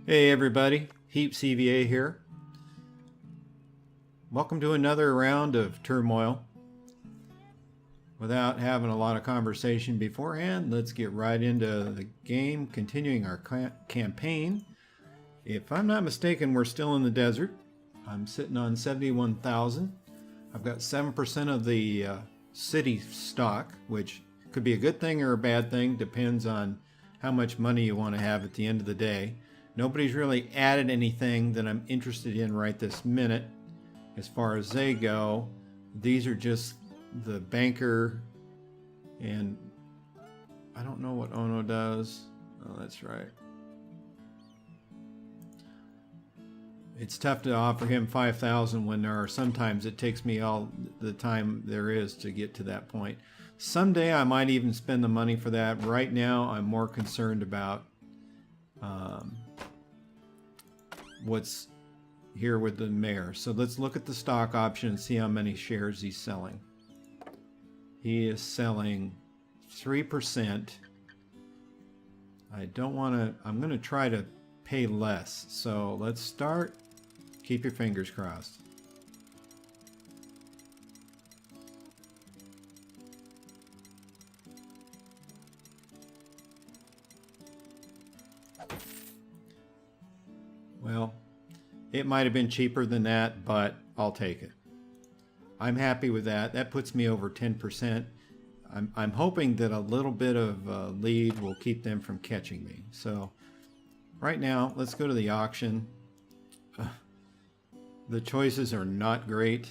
Hey everybody, HeapCVA here. Welcome to another round of Turmoil. Without having a lot of conversation beforehand, let's get right into the game, continuing our campaign. If I'm not mistaken, we're still in the desert. I'm sitting on 71,000. I've got 7% of the city stock, which could be a good thing or a bad thing, depends on how much money you want to have at the end of the day. Nobody's really added anything that I'm interested in right this minute. As far as they go, these are just the banker, and I don't know what Ono does. Oh, that's right. It's tough to offer him 5,000 when there are sometimes it takes me all the time there is to get to that point. Someday I might even spend the money for that. Right now I'm more concerned about what's here with the mayor. So let's look at the stock option and see how many shares he's selling. He is selling 3%. I don't want to, I'm going to try to pay less. So let's start. Keep your fingers crossed. Well, it might have been cheaper than that, but I'll take it. I'm happy with that. That puts me over 10%. I'm hoping that a little bit of lead will keep them from catching me. So right now, let's go to the auction. The choices are not great.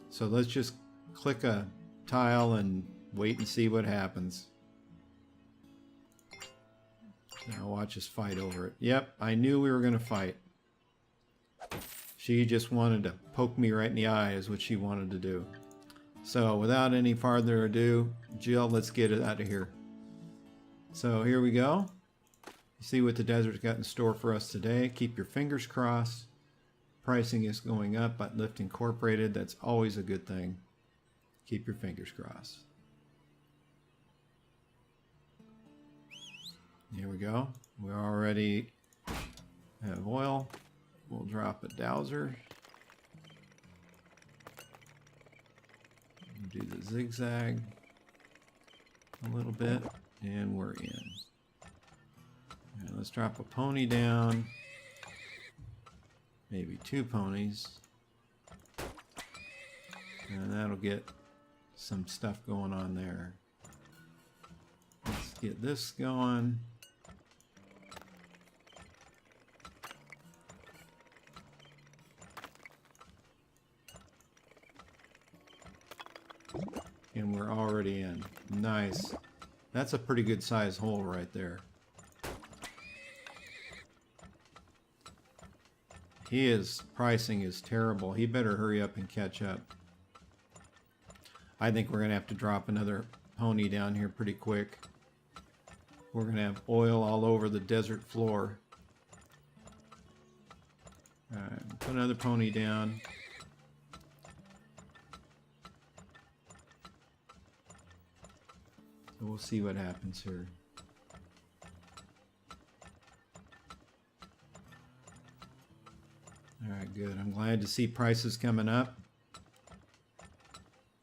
So let's just click a tile and wait and see what happens. Now watch us fight over it. Yep, I knew we were going to fight. She just wanted to poke me right in the eye is what she wanted to do. So without any farther ado, Jill, let's get it out of here. So here we go. You see what the desert's got in store for us today. Keep your fingers crossed. Pricing is going up at Lift Incorporated. That's always a good thing. Keep your fingers crossed. Here we go. We already have oil. We'll drop a dowser. Do the zigzag a little bit, and we're in. Now let's drop a pony down. Maybe 2 ponies. And that'll get some stuff going on there. Let's get this going. And we're already in. Nice. That's a pretty good size hole right there. His pricing is terrible. He better hurry up and catch up. I think we're going to have to drop another pony down here pretty quick. We're going to have oil all over the desert floor. Alright, put another pony down. So we'll see what happens here. Alright, good. I'm glad to see prices coming up.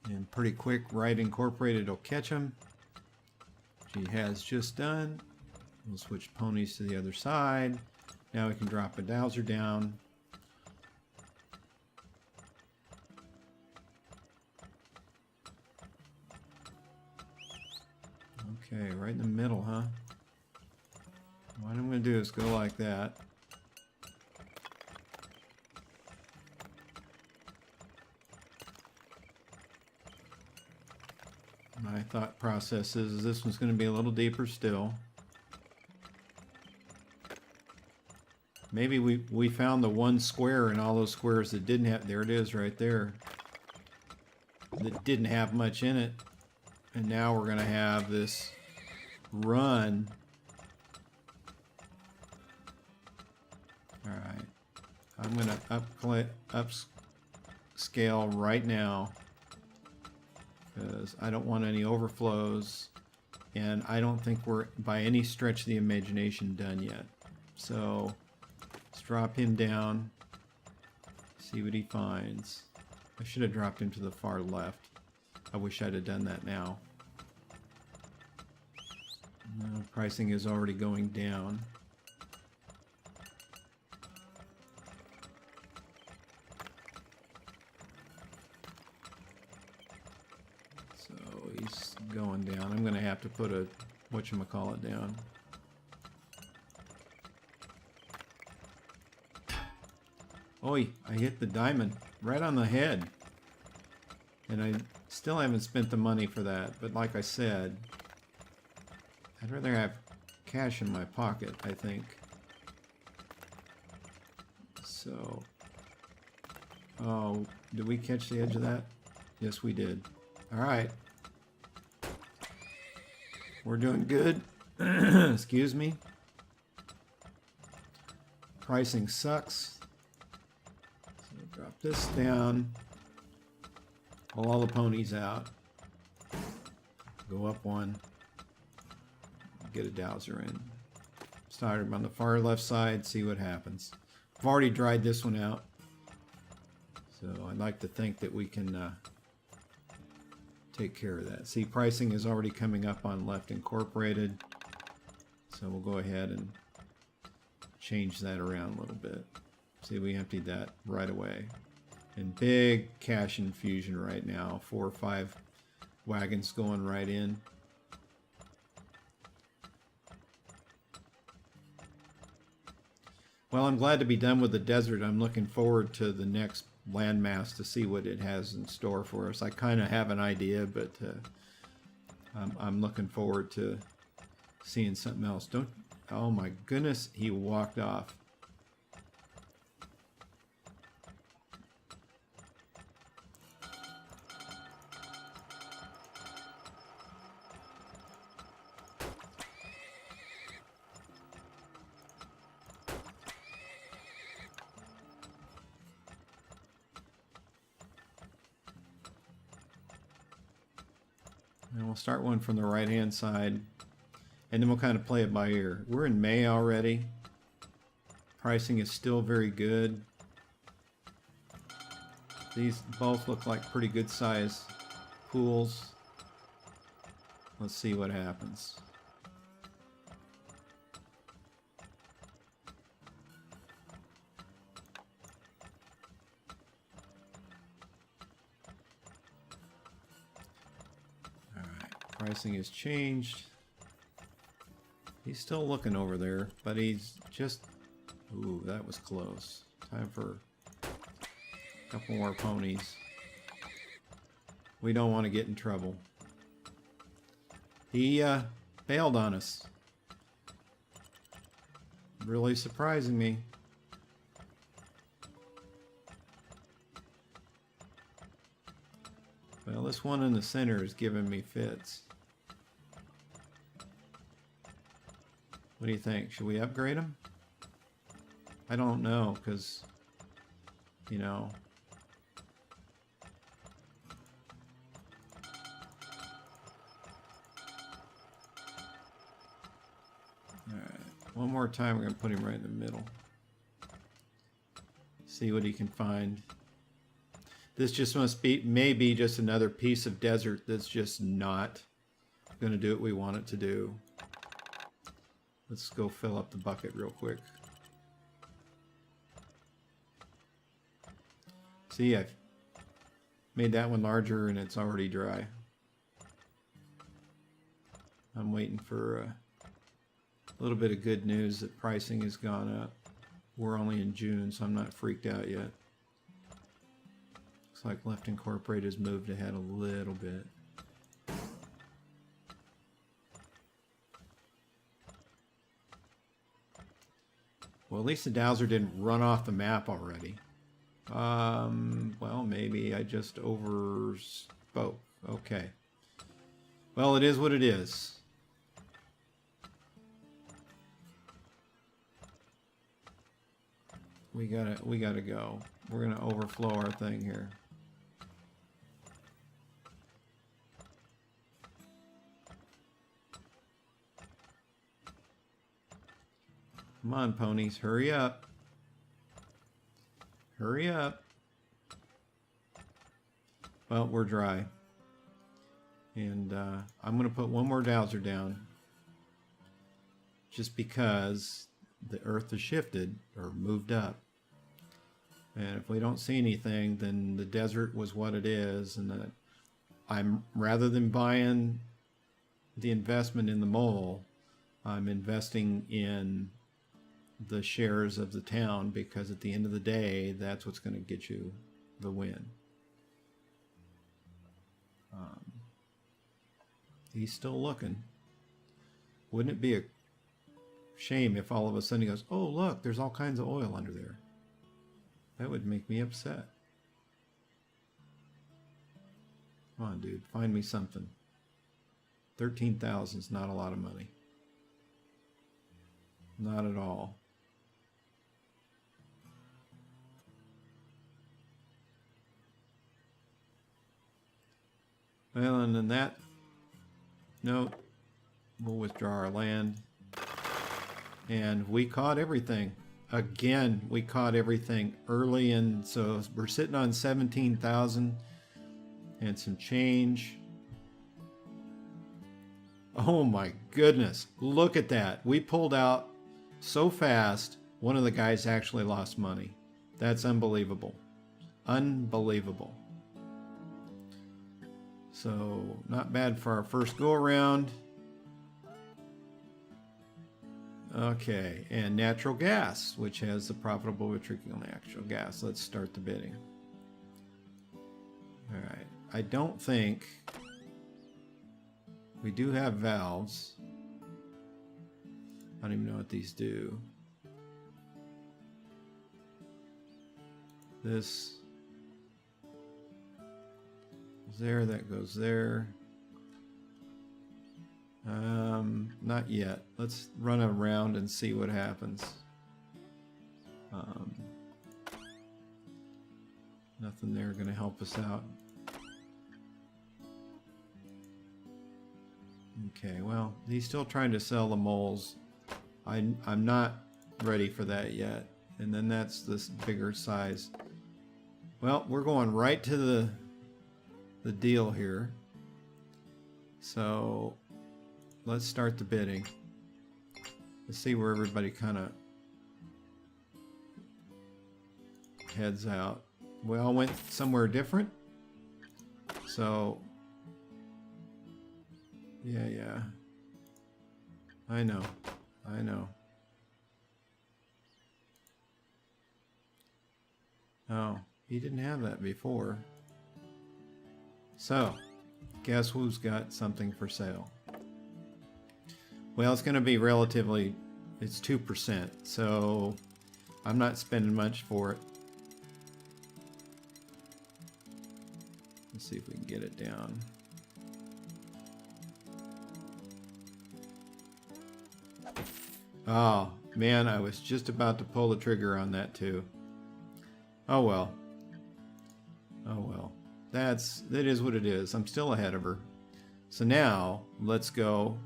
And pretty quick, Right Incorporated will catch them. She has just done. We'll switch ponies to the other side. Now we can drop a dowser down. Okay, right in the middle, huh? What I'm going to do is go like that. My thought process is this one's going to be a little deeper still. Maybe we found the one square in all those squares that didn't have, there it is right there, that didn't have much in it. And now we're going to have this run. Alright. I'm going to upscale right now, because I don't want any overflows, and I don't think we're by any stretch of the imagination done yet. So drop him down. See what he finds. I should have dropped him to the far left. I wish I'd have done that now. No, pricing is already going down. So he's going down. I'm going to have to put a whatchamacallit down. Oi, I hit the diamond right on the head. And I still haven't spent the money for that. But like I said, I'd rather have cash in my pocket, I think. So, oh, did we catch the edge of that? Yes, we did. All right. We're doing good. Excuse me. Pricing sucks. So drop this down. Pull all the ponies out. Go up one. Get a dowser in. Start him on the far left side, see what happens. I've already dried this one out. So I'd like to think that we can take care of that. See, pricing is already coming up on left incorporated. So we'll go ahead and change that around a little bit. See, we emptied that right away. And big cash infusion right now. 4 or 5 wagons going right in. Well, I'm glad to be done with the desert. I'm looking forward to the next landmass to see what it has in store for us. I kind of have an idea, but I'm looking forward to seeing something else. Don't, oh my goodness, he walked off. And we'll start one from the right-hand side, and then we'll kind of play it by ear. We're in May already. Pricing is still very good. These both look like pretty good size pools. Let's see what happens. Pricing has changed. He's still looking over there, but he's just... Ooh, that was close. Time for a couple more ponies. We don't want to get in trouble. He bailed on us. Really surprising me. Well, this one in the center is giving me fits. What do you think? Should we upgrade him? I don't know, because, you know... Alright, one more time we're going to put him right in the middle. See what he can find. This just must be, maybe just another piece of desert that's just not going to do what we want it to do. Let's go fill up the bucket real quick. See, I've made that one larger and it's already dry. I'm waiting for a little bit of good news that pricing has gone up. We're only in June, so I'm not freaked out yet. Looks like Left Incorporated has moved ahead a little bit. Well, at least the dowser didn't run off the map already. Well, maybe I just overspoke. Okay. Well, it is what it is. We gotta go. We're gonna overflow our thing here. Come on, ponies, hurry up. Hurry up. Well, we're dry. And I'm going to put one more dowser down. Just because the earth has shifted or moved up. And if we don't see anything, then the desert was what it is. And that I'm, rather than buying the investment in the mole, I'm investing in the shares of the town, because at the end of the day, that's what's going to get you the win. He's still looking. Wouldn't it be a shame if all of a sudden he goes, oh look, there's all kinds of oil under there? That would make me upset. Come on, dude, find me something. 13,000 is not a lot of money. Not at all. Well, and then that note, we'll withdraw our land. And we caught everything. Again, we caught everything early, and so we're sitting on 17,000 and some change. Oh my goodness, look at that. We pulled out so fast, one of the guys actually lost money. That's unbelievable. Unbelievable. So, not bad for our first go around. Okay, and natural gas, which has the profitable vitriol natural gas. Let's start the bidding. All right, I don't think we do have valves. I don't even know what these do. This goes there, that goes there. Not yet. Let's run around and see what happens. Nothing there going to help us out. Okay, well, he's still trying to sell the moles. I'm not ready for that yet. And then that's this bigger size. Well, we're going right to the deal here. So let's start the bidding. Let's see where everybody kind of heads out. We all went somewhere different. So yeah. I know. Oh, he didn't have that before. So, guess who's got something for sale? Well, it's going to be relatively, it's 2%, so I'm not spending much for it. Let's see if we can get it down. Oh, man, I was just about to pull the trigger on that too. Oh well. Oh well. That is what it is. I'm still ahead of her. So now, let's go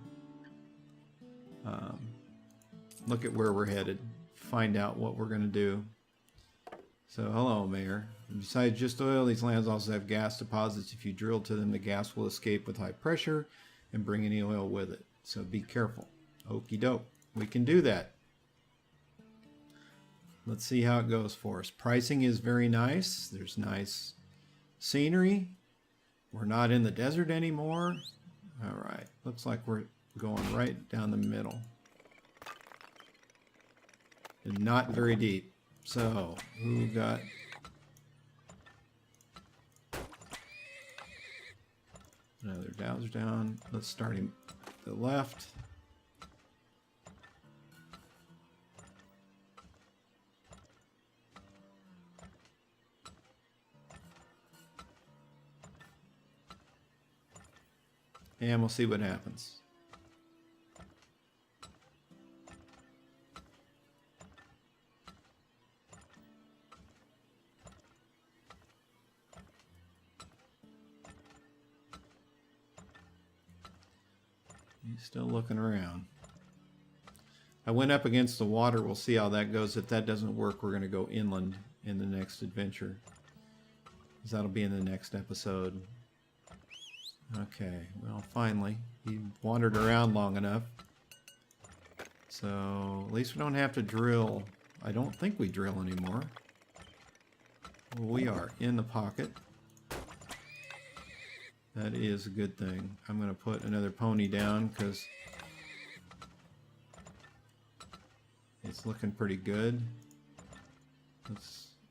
look at where we're headed. Find out what we're going to do. So, hello, Mayor. Besides just oil, these lands also have gas deposits. If you drill to them, the gas will escape with high pressure and bring any oil with it. So be careful. Okie doke. We can do that. Let's see how it goes for us. Pricing is very nice. There's nice scenery. We're not in the desert anymore. All right. Looks like we're going right down the middle. And not very deep. So, who got... Another dowser down. Let's start him to the left. And we'll see what happens. He's still looking around. I went up against the water. We'll see how that goes. If that doesn't work, we're going to go inland in the next adventure. Because that'll be in the next episode. Okay, well, finally. He wandered around long enough. So, at least we don't have to drill. I don't think we drill anymore. Well, we are in the pocket. That is a good thing. I'm going to put another pony down because it's looking pretty good.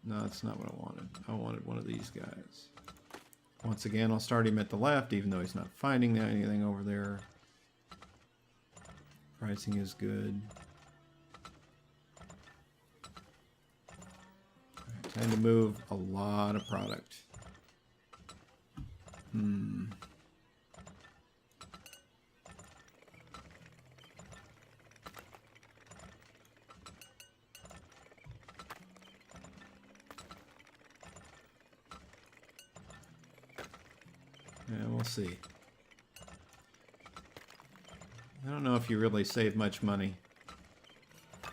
No, that's not what I wanted. I wanted one of these guys. Once again, I'll start him at the left, even though he's not finding anything over there. Pricing is good. Right, time to move a lot of product. Yeah, we'll see. I don't know if you really save much money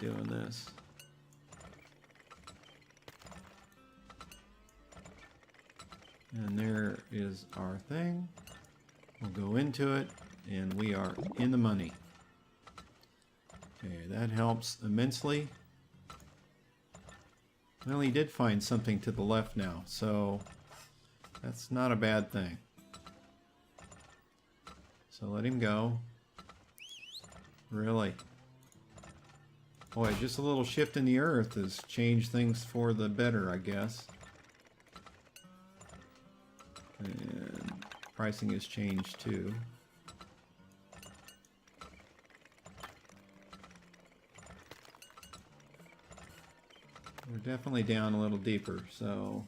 doing this. And there is our thing. We'll go into it, and we are in the money. Okay, that helps immensely. Well, he did find something to the left now, so that's not a bad thing. So let him go. Really? Boy, just a little shift in the earth has changed things for the better, I guess. And pricing has changed too. We're definitely down a little deeper, so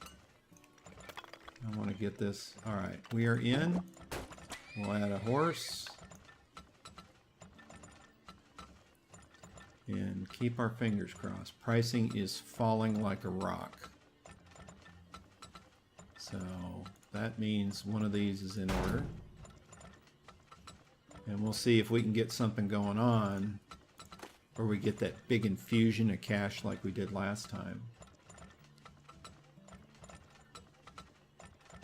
I want to get this. Alright, we are in. We'll add a horse. And keep our fingers crossed. Pricing is falling like a rock. So that means one of these is in order. And we'll see if we can get something going on where we get that big infusion of cash like we did last time.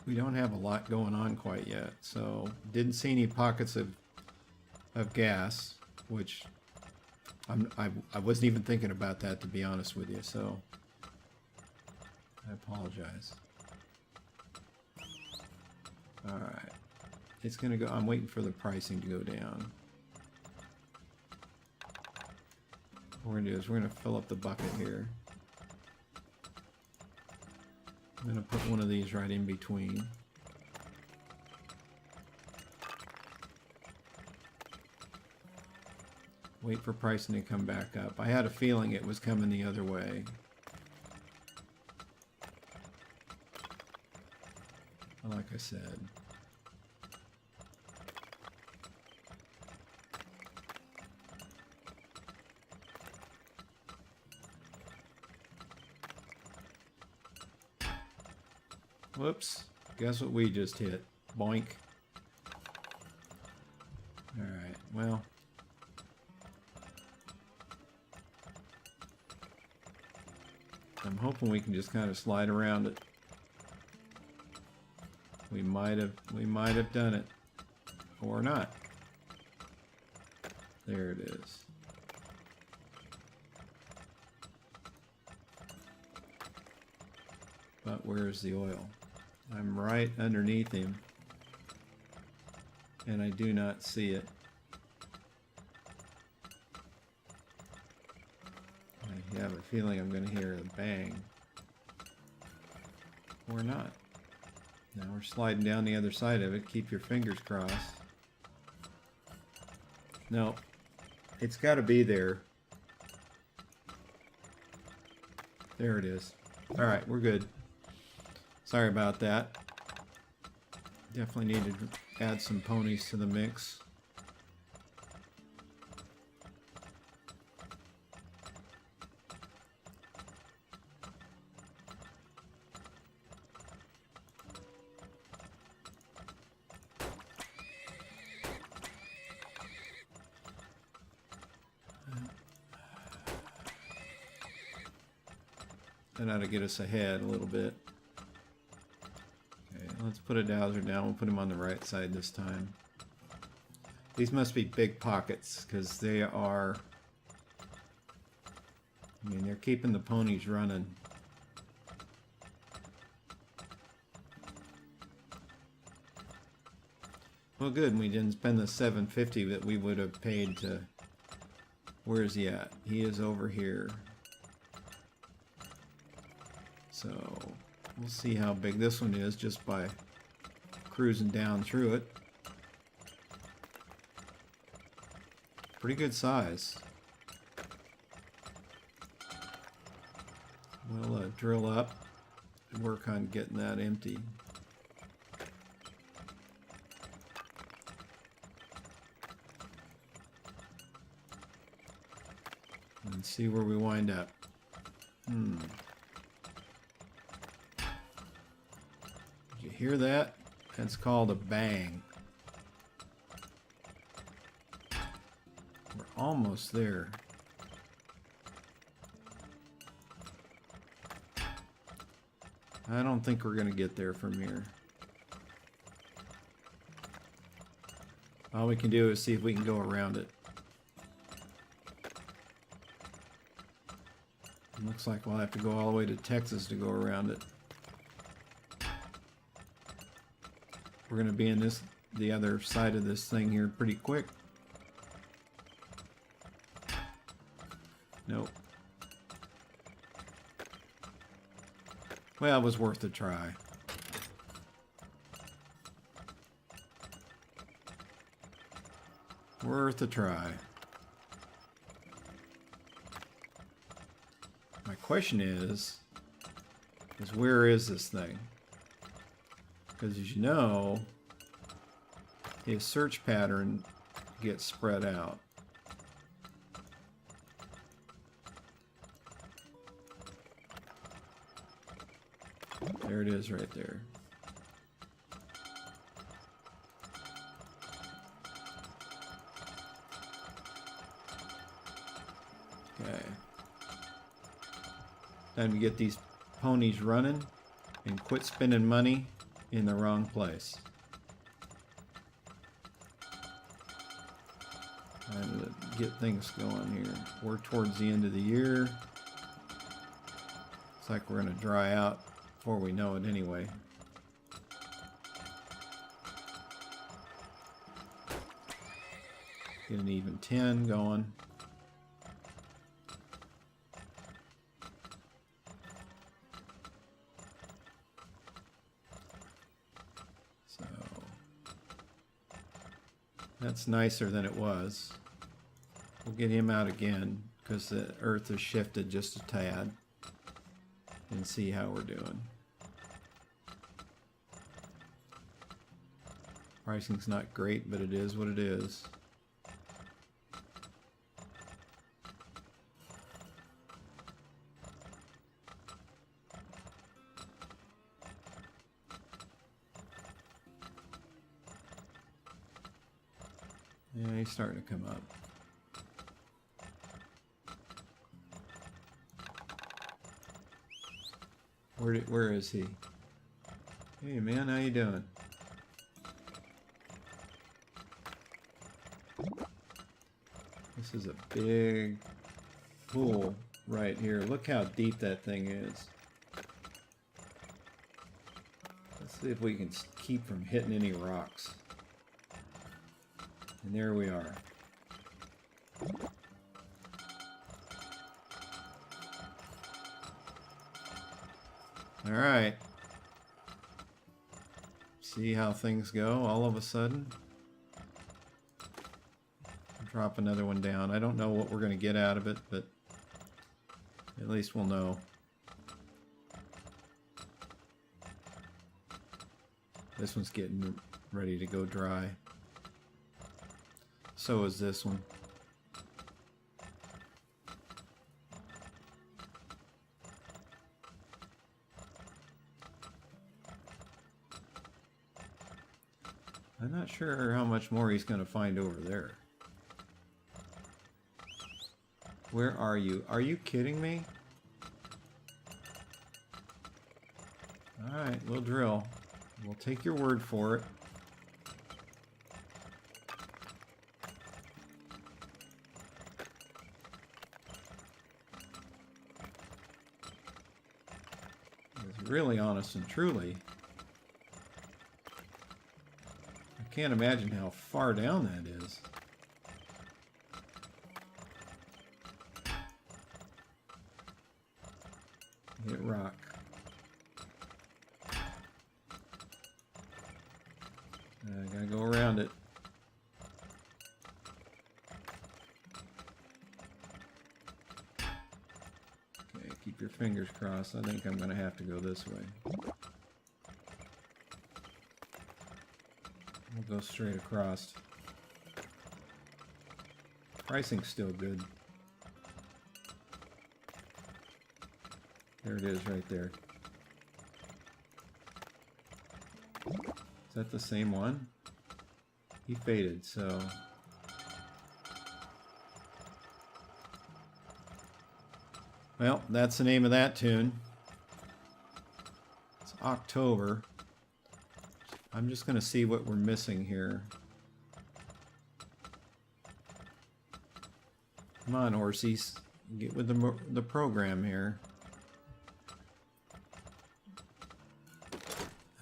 We don't have a lot going on quite yet, so didn't see any pockets of gas, which I wasn't even thinking about that, to be honest with you, so I apologize. Alright, it's gonna go. I'm waiting for the pricing to go down. What we're gonna do is we're gonna fill up the bucket here. I'm gonna put one of these right in between. Wait for pricing to come back up. I had a feeling it was coming the other way. Like I said. Whoops. Guess what we just hit? Boink. Alright, well. I'm hoping we can just kind of slide around it. We might have done it. Or not. There it is. But where's the oil? I'm right underneath him. And I do not see it. I have a feeling I'm going to hear a bang. Or not. Now we're sliding down the other side of it. Keep your fingers crossed. No. It's got to be there. There it is. Alright, we're good. Sorry about that. Definitely needed to add some ponies to the mix. That ought to get us ahead a little bit. Okay, let's put a dowser down. We'll put him on the right side this time. These must be big pockets because they are... I mean, they're keeping the ponies running. Well, good. We didn't spend the $750 that we would have paid to... Where is he at? He is over here. So, we'll see how big this one is just by cruising down through it. Pretty good size. We'll drill up and work on getting that empty. And see where we wind up. Did you hear that? That's called a bang. We're almost there. I don't think we're going to get there from here. All we can do is see if we can go around it. Looks like we'll have to go all the way to Texas to go around it. We're going to be in the other side of this thing here pretty quick. Nope. Well, it was worth a try. Worth a try. My question is where is this thing? Because as you know, his search pattern gets spread out. There it is right there. Okay. Time to get these ponies running and quit spending money in the wrong place. Time to get things going here. We're towards the end of the year. Looks like we're going to dry out before we know it anyway. Get an even 10 going. So that's nicer than it was. We'll get him out again because the earth has shifted just a tad and see how we're doing. Pricing's not great, but it is what it is. Yeah, he's starting to come up. Where is he? Hey man, how you doing? This is a big pool right here. Look how deep that thing is. Let's see if we can keep from hitting any rocks. And there we are. All right. See how things go all of a sudden. Drop another one down. I don't know what we're going to get out of it, but at least we'll know. This one's getting ready to go dry. So is this one. I'm not sure how much more he's going to find over there. Where are you? Are you kidding me? Alright, we'll drill. We'll take your word for it. It's really honest and truly. I can't imagine how far down that is. Hit rock. I gotta go around it. Okay, keep your fingers crossed. I think I'm gonna have to go this way. We'll go straight across. Pricing's still good. There it is right there. Is that the same one? He faded, so... Well, that's the name of that tune. It's October. I'm just going to see what we're missing here. Come on, horsies. Get with the program here.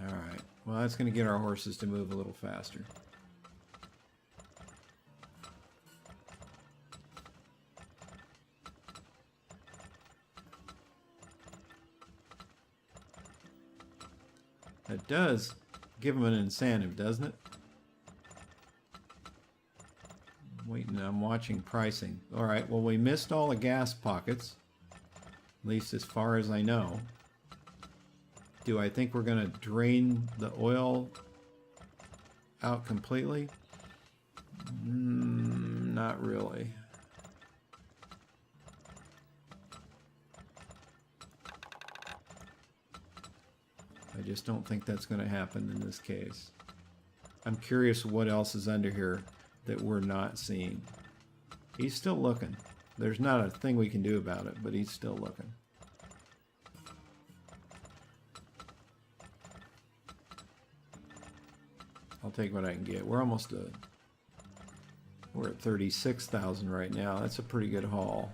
Alright. Well, that's going to get our horses to move a little faster. That does give them an incentive, doesn't it? I'm watching pricing. Alright, well, we missed all the gas pockets. At least as far as I know. Do I think we're going to drain the oil out completely? Not really. I just don't think that's going to happen in this case. I'm curious what else is under here that we're not seeing. He's still looking. There's not a thing we can do about it, but he's still looking. I'll take what I can get. We're almost we're at 36,000 right now. That's a pretty good haul.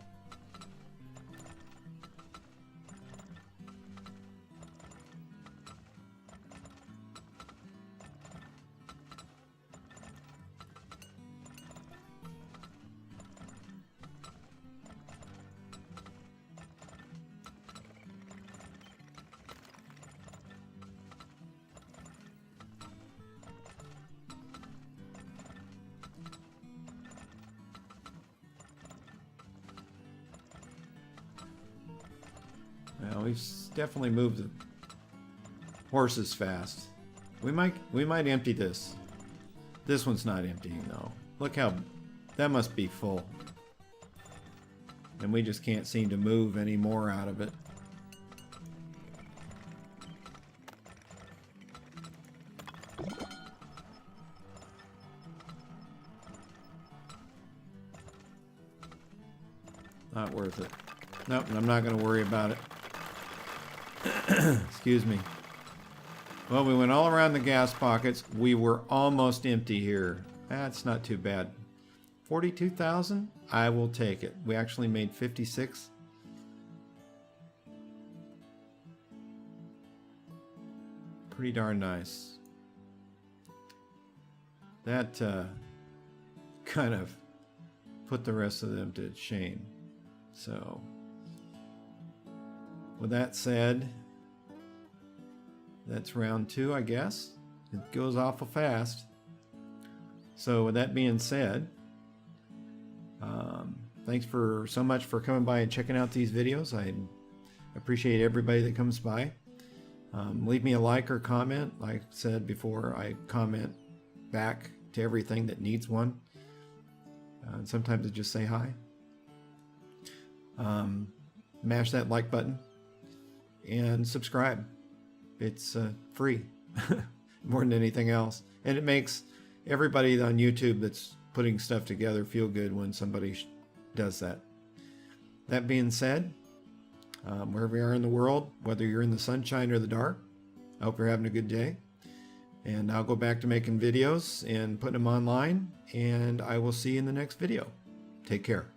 Well, we've definitely moved the horses fast. We might empty this. This one's not emptying though. Look how that must be full. And we just can't seem to move any more out of it. Not worth it. Nope, I'm not going to worry about it. Excuse me. Well, we went all around the gas pockets. We were almost empty here. That's not too bad. 42,000? I will take it. We actually made 56. Pretty darn nice. That kind of put the rest of them to shame. So, with that said, that's round 2, I guess. It goes awful fast. So with that being said, thanks so much for coming by and checking out these videos. I appreciate everybody that comes by. Leave me a like or comment. Like I said before, I comment back to everything that needs one. And sometimes I just say hi. Mash that like button and subscribe. It's free more than anything else, and it makes everybody on YouTube that's putting stuff together feel good when somebody does that. That being said, wherever you are in the world, whether you're in the sunshine or the dark, I hope you're having a good day. And I'll go back to making videos and putting them online. And I will see you in the next video. Take care.